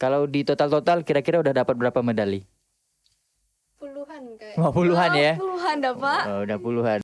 Kalau di total kira-kira udah dapat berapa medali? Puluhan kayak. Wah, puluhan ya? Puluhan dah, Pak. Oh, udah puluhan.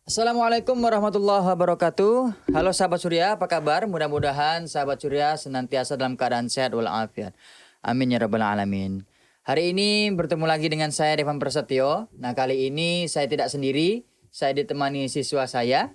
Assalamualaikum warahmatullahi wabarakatuh. Halo sahabat Surya, apa kabar? Mudah-mudahan sahabat Surya senantiasa dalam keadaan sehat walafiat. Amin ya rabbal alamin. Hari ini bertemu lagi dengan saya Devan Prasetyo. Nah, kali ini saya tidak sendiri, saya ditemani siswa saya.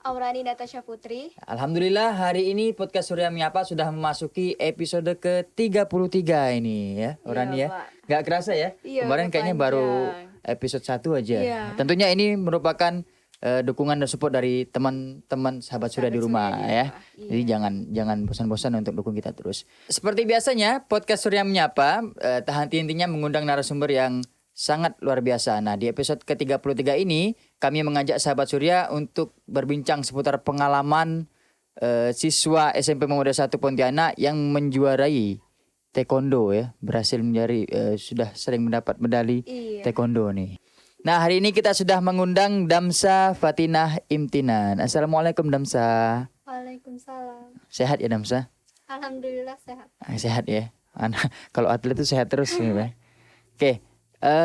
Aurani Natasha Putri. Alhamdulillah hari ini podcast Surya Menyapa sudah memasuki episode ke-33 ini ya, Aurani ya. Pak. Gak kerasa ya? Iya, Kemarin udah kayaknya baru panjang. episode 1 aja. Iya. Tentunya ini merupakan dukungan dan support dari teman-teman sahabat Surya di rumah ya. Jadi jangan bosan-bosan untuk dukung kita terus. Seperti biasanya podcast Surya Menyapa tak henti-hentinya mengundang narasumber yang sangat luar biasa. Nah, di episode ke-33 ini kami mengajak sahabat Surya untuk berbincang seputar pengalaman siswa SMP Pemuda 1 Pontianak yang menjuarai taekwondo ya, berhasil menjadi sudah sering mendapat medali taekwondo nih. Nah, hari ini kita sudah mengundang Damsa Fatinah Imtinan. Assalamualaikum Damsa. Waalaikumsalam. Sehat ya Damsa? Alhamdulillah sehat. Sehat ya. Kalau atlet itu sehat terus ya. Oke,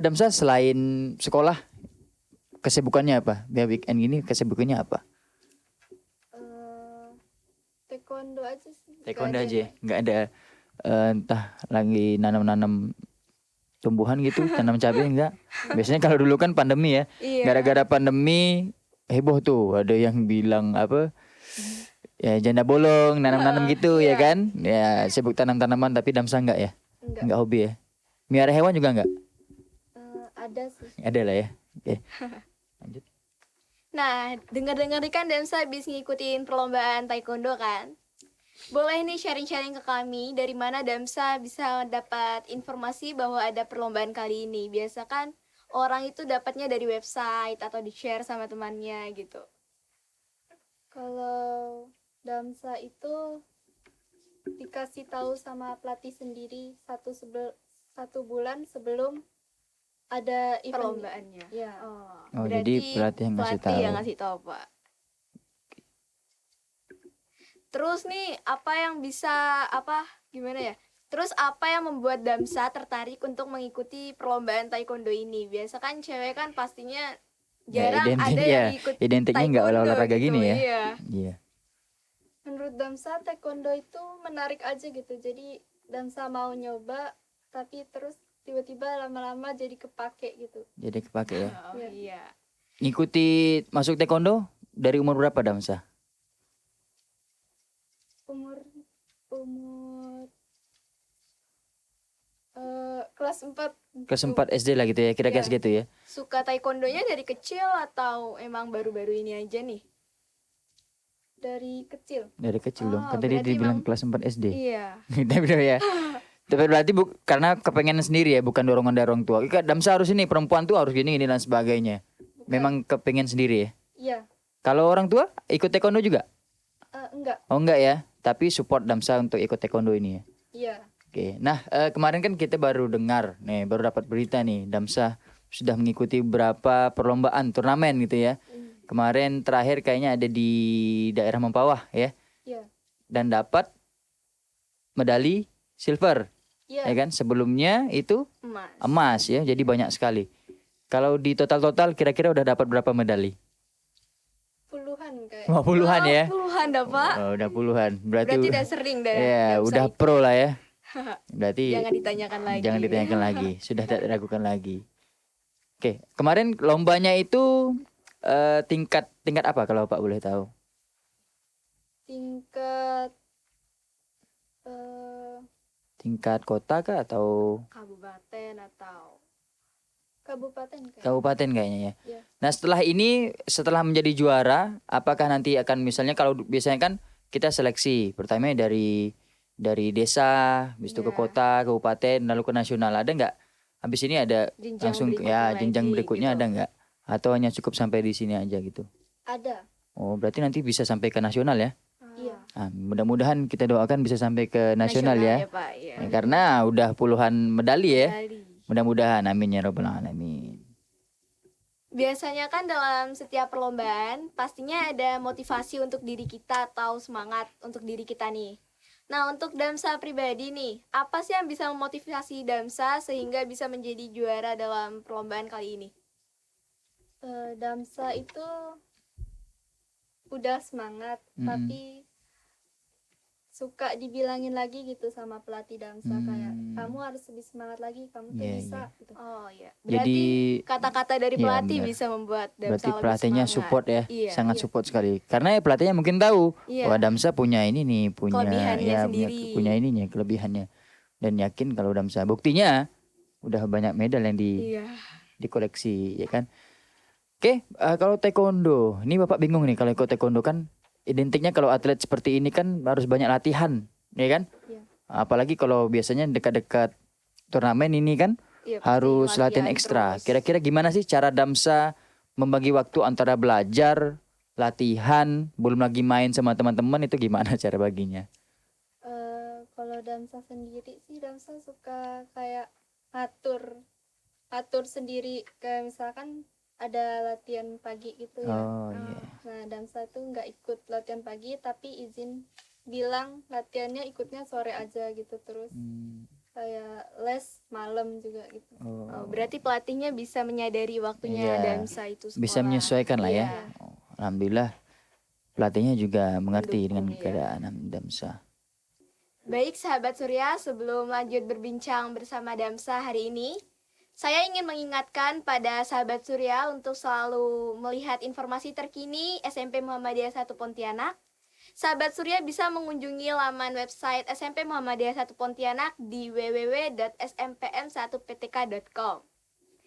Damsa selain sekolah kesibukannya apa? Biar weekend gini kesibukannya apa? Taekwondo aja sih. Taekwondo aja. Nggak ada entah lagi nanam-nanam tumbuhan gitu, tanam cabai enggak? Biasanya kalau dulu kan pandemi ya. Iya. Gara-gara pandemi heboh tuh, ada yang bilang apa? Ya janda bolong, nanam-nanam gitu ya kan? Ya sibuk tanam-tanaman tapi Damsa enggak ya? Enggak hobi ya? Miara hewan juga enggak? Ada sih. Ada lah ya. Oke. Lanjut. Nah, dengar-dengar kan Damsa habis ngikutin perlombaan taekwondo kan? Boleh nih sharing-sharing ke kami dari mana Damsa bisa dapat informasi bahwa ada perlombaan kali ini. Biasa kan orang itu dapatnya dari website atau di-share sama temannya gitu. Kalau Damsa itu dikasih tahu sama pelatih sendiri satu bulan sebelum ada event perlombaannya. Ya. Oh, jadi pelatih yang ngasih tahu. yang ngasih tahu, Pak. Terus nih gimana ya? Terus apa yang membuat Damsa tertarik untuk mengikuti perlombaan taekwondo ini? Biasa kan cewek kan pastinya jarang ada yang ikut identiknya nggak olahraga gitu, gini ya. Iya. Menurut Damsa taekwondo itu menarik aja gitu. Jadi Damsa mau nyoba tapi terus tiba-tiba lama-lama jadi kepake gitu. Jadi kepake ya. Iya. Ngikuti masuk taekwondo dari umur berapa Damsa? Umur kelas 4. Kelas 4 SD lah gitu ya, kira-kira segitu ya. Suka taekwondonya dari kecil atau emang baru-baru ini aja nih? Dari kecil. Dari kecil dong, kan tadi berarti dibilang emang- kelas 4 SD. Iya. Tapi bener ya. Tapi berarti karena kepengen sendiri ya, bukan dorongan dari orang tua. Damsa harus ini, perempuan tuh harus gini dan sebagainya. Memang kepengen sendiri ya. Iya. Kalau orang tua ikut taekwondo juga? Enggak. Oh enggak ya, tapi support Damsa untuk ikut taekwondo ini ya. Iya. Oke, nah kemarin kan kita baru dengar, baru dapat berita nih, Damsa sudah mengikuti beberapa perlombaan turnamen gitu ya. Kemarin terakhir kayaknya ada di daerah Mempawah ya, Iya. dan dapat medali silver, Iya. ya kan? Sebelumnya itu Emas. emas ya, jadi banyak sekali. Kalau di total kira-kira udah dapat berapa medali? Puluhan kayak. Wah, puluhan ya? Puluhan dah, Pak. Oh, udah puluhan, Berarti udah sering dah. ya Damsa udah ikut. pro lah ya. Berarti Jangan ditanyakan lagi. Jangan ditanyakan lagi, sudah tidak diragukan lagi. Oke, kemarin lombanya itu tingkat apa kalau Pak boleh tahu? Tingkat Tingkat kota kah atau kabupaten atau kabupaten kayak. kabupaten kayaknya ya? Iya. Nah, setelah menjadi juara, apakah nanti akan misalnya kalau biasanya kan kita seleksi pertama dari desa, habis itu ke kota, kabupaten, lalu ke nasional. Ada nggak? Habis ini ada Jenjang langsung berikutnya jenjang lagi, berikutnya gitu. ada nggak? Atau hanya cukup sampai di sini aja gitu? Ada. Oh, berarti nanti bisa sampai ke nasional ya? Mudah-mudahan kita doakan bisa sampai ke nasional ya. Pak. Iya. Ya, karena udah puluhan medali ya. Medali. Mudah-mudahan, amin ya robbal alamin. Biasanya kan dalam setiap perlombaan pastinya ada motivasi untuk diri kita atau semangat untuk diri kita nih. Nah, untuk Damsa pribadi nih, apa sih yang bisa memotivasi Damsa sehingga bisa menjadi juara dalam perlombaan kali ini? Damsa itu udah semangat, tapi suka dibilangin lagi gitu sama pelatih Damsa kayak kamu harus lebih semangat lagi, kamu tuh Iya, bisa iya. gitu. Oh iya. Jadi, Berarti kata-kata dari iya, pelatih benar. bisa membuat Damsa Berarti lebih pelatihnya semangat. support ya, Iya. sangat support sekali. Karena ya pelatihnya mungkin tahu, Iya. wah Damsa punya ini nih, punya Kelebihannya ya sendiri. punya ininya, kelebihannya. Dan yakin kalau Damsa, buktinya udah banyak medal yang Iya. dikoleksi, ya kan? Oke, kalau taekwondo, ini Bapak bingung nih kalau ikut taekwondo kan identiknya kalau atlet seperti ini kan harus banyak latihan, ya kan? Iya. Apalagi kalau biasanya dekat-dekat turnamen ini kan Iya, pasti harus latihan ekstra. terus. Kira-kira gimana sih cara Damsa membagi waktu antara belajar, latihan, belum lagi main sama teman-teman, itu gimana cara baginya? Kalau Damsa sendiri sih, Damsa suka kayak atur sendiri, kayak misalkan ada latihan pagi gitu ya. Oh iya. Nah, Damsa tuh nggak ikut latihan pagi, tapi izin bilang latihannya ikutnya sore aja gitu, terus kayak les malam juga gitu. Oh, berarti pelatihnya bisa menyadari waktunya Iya. Damsa itu sekolah. Bisa menyesuaikan lah ya. Iya. Oh, alhamdulillah pelatihnya juga mengerti dengan Mendukung, ya. keadaan Damsa. Baik sahabat Surya, sebelum lanjut berbincang bersama Damsa hari ini, saya ingin mengingatkan pada sahabat Surya untuk selalu melihat informasi terkini SMP Muhammadiyah 1 Pontianak. Sahabat Surya bisa mengunjungi laman website SMP Muhammadiyah 1 Pontianak di www.smpm1ptk.com.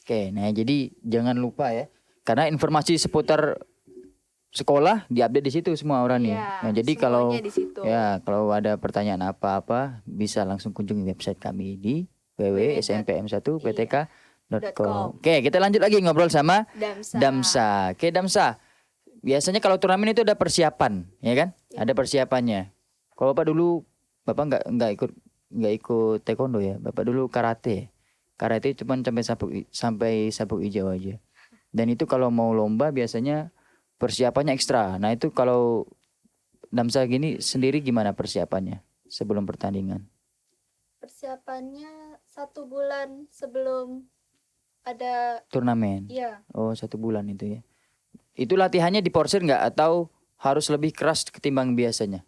Oke, nah jadi jangan lupa ya. Karena informasi seputar sekolah diupdate di situ semua orang nih. Iya, Nah, jadi kalau semuanya di situ. ya kalau ada pertanyaan apa-apa bisa langsung kunjungi website kami di www.smpm1ptk.com. Oke, kita lanjut lagi ngobrol sama Damsa. Oke, Damsa. Biasanya kalau turnamen itu ada persiapan, ya kan? Ada persiapannya. Kalau Bapak dulu Bapak nggak ikut taekwondo ya. Bapak dulu karate. Karate cuma sampai sabuk hijau aja. Dan itu kalau mau lomba biasanya persiapannya ekstra. Nah, itu kalau Damsa gini sendiri gimana persiapannya sebelum pertandingan? Persiapannya 1 bulan sebelum ada Turnamen. Iya, Oh, 1 bulan itu ya. Itu latihannya diporsir nggak atau harus lebih keras ketimbang biasanya?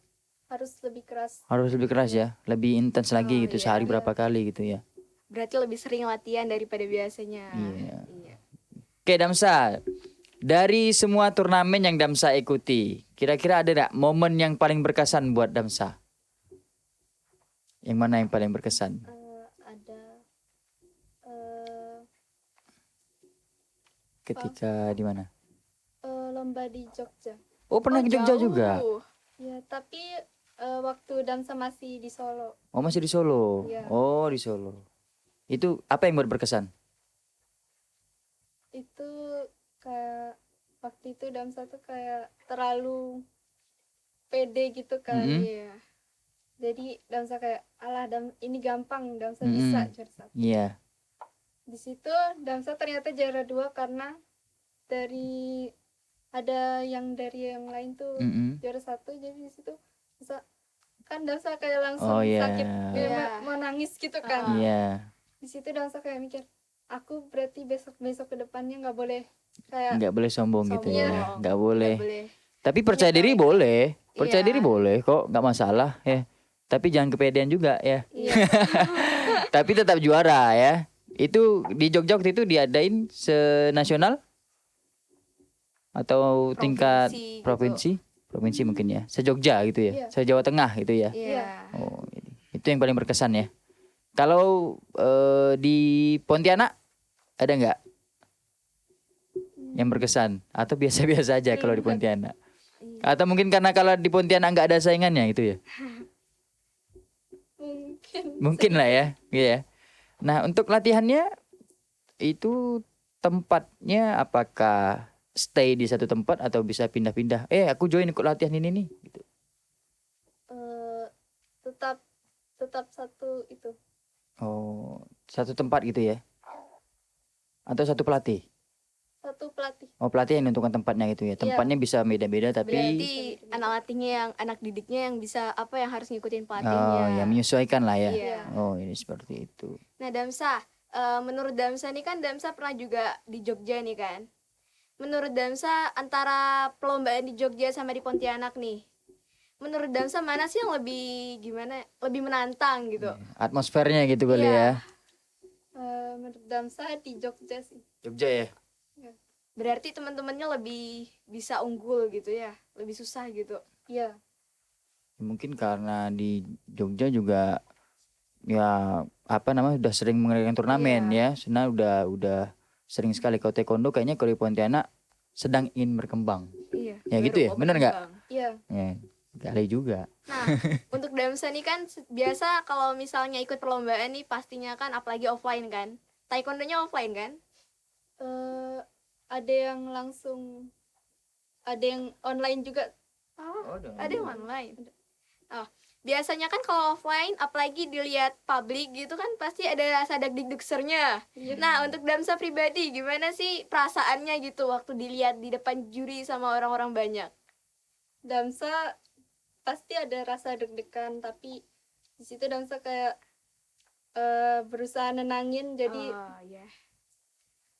harus lebih keras. Harus lebih keras ya, lebih intens lagi gitu, sehari berapa kali gitu ya. Berarti lebih sering latihan daripada biasanya. Iya. Iya. Oke Damsa, dari semua turnamen yang Damsa ikuti, kira-kira ada nggak momen yang paling berkesan buat Damsa? Yang mana yang paling berkesan? Ada Ketika di mana? lomba di Jogja. Oh pernah ke Jogja jauh. juga? Ya, tapi waktu Damsa masih di Solo. Oh masih di Solo? Iya. Oh di Solo. Itu apa yang berkesan? Itu kayak waktu itu Damsa tuh kayak terlalu pede gitu kali ya. Jadi Damsa kayak ini gampang, Damsa bisa juara 1. Iya. Di situ Damsa ternyata juara 2 karena ada yang dari yang lain tuh juara 1, jadi di situ bisa kan Damsa kayak langsung sakit, Iya. mau nangis gitu kan. Iya. Di situ Damsa kayak mikir, aku berarti besok ke depannya nggak boleh kayak Nggak boleh sombong gitu ya. Sombong. Nggak boleh. Nggak boleh. Tapi percaya diri boleh. Percaya Iya. diri boleh kok, nggak masalah ya. Tapi jangan kepedean juga ya. Iya. Tapi tetap juara ya. Itu di Jogja waktu itu diadain senasional atau tingkat Provinsi gitu. provinsi mungkin ya. Se-Jogja gitu ya. Iya. Se-Jawa Tengah gitu ya. Iya. Oh, itu yang paling berkesan ya. Kalau di Pontianak ada nggak yang berkesan atau biasa-biasa aja kalau di Pontianak? Atau mungkin karena kalau di Pontianak nggak ada saingannya gitu ya? Mungkin lah ya, iya. Nah untuk latihannya itu tempatnya apakah stay di satu tempat atau bisa pindah-pindah? Aku join ikut latihan ini nih. Gitu. tetap satu itu. Oh, satu tempat gitu ya? Atau satu pelatih? Satu pelatih. Oh, pelatih yang menentukan tempatnya gitu ya. Tempatnya bisa beda-beda tapi Berarti anak didiknya yang bisa yang harus ngikutin pelatihnya. oh, ya menyesuaikan lah ya. Iya. Oh, ini seperti itu. Nah, Damsa, menurut Damsa nih kan Damsa pernah juga di Jogja nih kan. Menurut Damsa antara perlombaan di Jogja sama di Pontianak nih, menurut Damsa mana sih yang lebih menantang gitu? Atmosfernya gitu kali Iya. ya. Menurut Damsa di Jogja sih. Jogja ya. Berarti teman-temannya lebih bisa unggul gitu ya, lebih susah gitu. Iya. Mungkin karena di Jogja juga ya udah sering mengadakan turnamen ya. Karena udah sering sekali. Kalau taekwondo kayaknya kalau di Pontianak sedang ingin berkembang. Iya. Ya gitu ya, bener nggak? Iya. Ya, kali juga. Nah, untuk Damsa nih kan biasa kalau misalnya ikut perlombaan nih pastinya kan apalagi offline kan. Taekwondonya offline kan? Ada yang langsung, ada yang online juga. Ada yang online. Oh, biasanya kan kalau offline apalagi dilihat publik gitu kan pasti ada rasa deg-degsernya. Nah, untuk Damsa pribadi gimana sih perasaannya gitu waktu dilihat di depan juri sama orang-orang banyak? Damsa pasti ada rasa deg-degan, tapi di situ Damsa kayak berusaha nenangin, jadi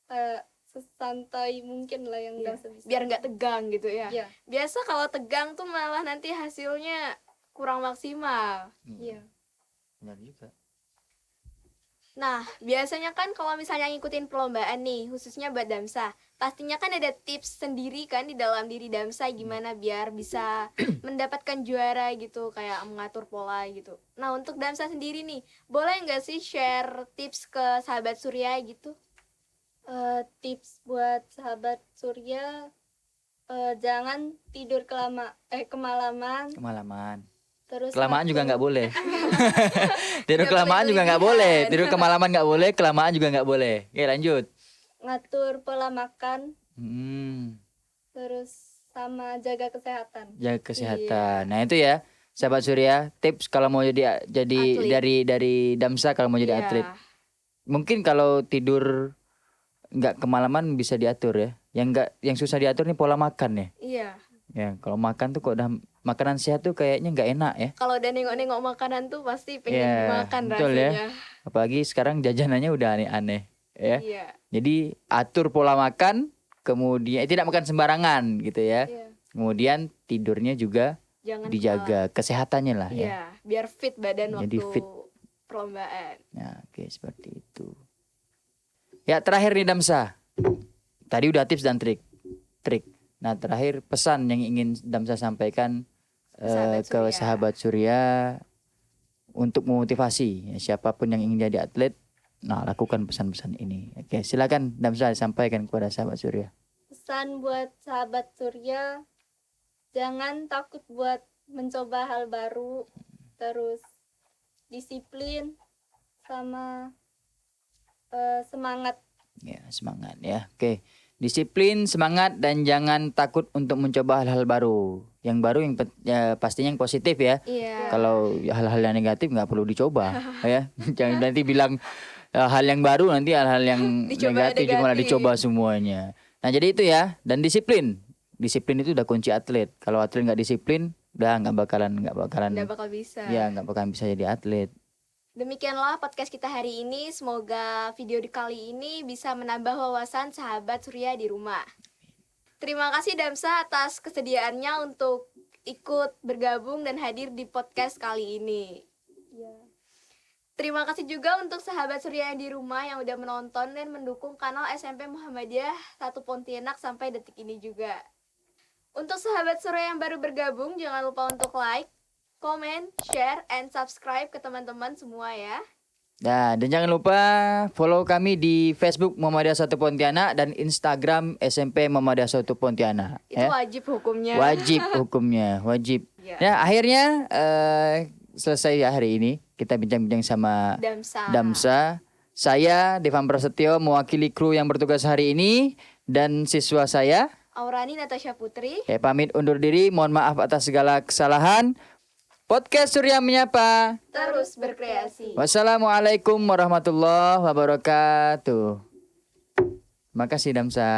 kayak sesantai mungkin lah yang Damsa bisa. Biar nggak tegang gitu ya. Iya. Biasa kalau tegang tuh malah nanti hasilnya kurang maksimal. Iya. Benar juga. Nah, biasanya kan kalau misalnya ngikutin perlombaan nih, khususnya buat Damsa, pastinya kan ada tips sendiri kan di dalam diri Damsa gimana biar bisa mendapatkan juara gitu, kayak mengatur pola gitu. Nah, untuk Damsa sendiri nih, boleh nggak sih share tips ke sahabat Surya gitu? Tips buat sahabat Surya, jangan tidur kemalaman. Terus Kelamaan juga waktu- nggak boleh. Tidur Nggak kelamaan boleh juga nggak boleh. berlebihan. Tidur kemalaman nggak boleh. Kelamaan juga nggak boleh. Oke, lanjut. ngatur pola makan, Hmm, terus sama jaga kesehatan. jaga kesehatan. Nah itu ya, sahabat Surya, tips kalau mau jadi Atlet. dari Damsa kalau mau jadi Iya. atlet. Mungkin kalau tidur nggak kemalaman bisa diatur ya. Yang susah diatur nih pola makan ya. Iya. Ya kalau makan tuh kok udah makanan sehat tuh kayaknya nggak enak ya. Kalau udah nengok-nengok makanan tuh pasti pengen Iya, dimakan betul rasanya. ya. Apalagi sekarang jajanannya udah aneh-aneh ya. Iya. Jadi atur pola makan, kemudian tidak makan sembarangan gitu ya. Iya. Kemudian tidurnya juga Jangan dijaga kesehatannya lah ya. Iya, biar fit badan Jadi waktu fit. perlombaan. Nah, oke seperti itu. Ya terakhir nih Damsa. Tadi udah tips dan trik. Nah terakhir pesan yang ingin Damsa sampaikan Sahabat ke Surya. sahabat Surya untuk memotivasi ya, siapapun yang ingin jadi atlet. Nah lakukan pesan-pesan ini. Oke silakan Damsa sampaikan kepada sahabat Surya. Pesan buat sahabat Surya, jangan takut buat mencoba hal baru, terus disiplin sama semangat. Ya semangat ya. Oke disiplin, semangat dan jangan takut untuk mencoba hal-hal baru. Yang baru ya, pastinya yang positif ya. Iya. Kalau hal-hal yang negatif nggak perlu dicoba ya. Jangan nanti bilang hal yang baru nanti hal-hal yang Dicoba negatif juga malah negatif. dicoba semuanya. Nah jadi itu ya dan disiplin. Disiplin itu udah kunci atlet. Kalau atlet nggak disiplin, udah nggak bakalan Nggak bakal bisa. ya nggak bakalan bisa jadi atlet. Demikianlah podcast kita hari ini. Semoga video kali ini bisa menambah wawasan sahabat Surya di rumah. Terima kasih Damsa atas kesediaannya untuk ikut bergabung dan hadir di podcast kali ini. Ya. Terima kasih juga untuk sahabat Surya yang di rumah yang udah menonton dan mendukung kanal SMP Muhammadiyah 1 Pontianak sampai detik ini juga. Untuk sahabat Surya yang baru bergabung, jangan lupa untuk like, comment, share, and subscribe ke teman-teman semua ya. Nah, dan jangan lupa follow kami di Facebook Muhammadiyah 1 Pontianak dan Instagram SMP Muhammadiyah 1 Pontianak. Itu wajib hukumnya. Wajib hukumnya, wajib. Ya. Ya, akhirnya selesai ya hari ini. Kita bincang-bincang sama Damsa. Saya Devan Prasetyo mewakili kru yang bertugas hari ini dan siswa saya. Aurani Natasha Putri. Pamit undur diri. Mohon maaf atas segala kesalahan. Podcast Surya Menyapa. Terus berkreasi. Wassalamualaikum warahmatullahi wabarakatuh. Makasih Damsa.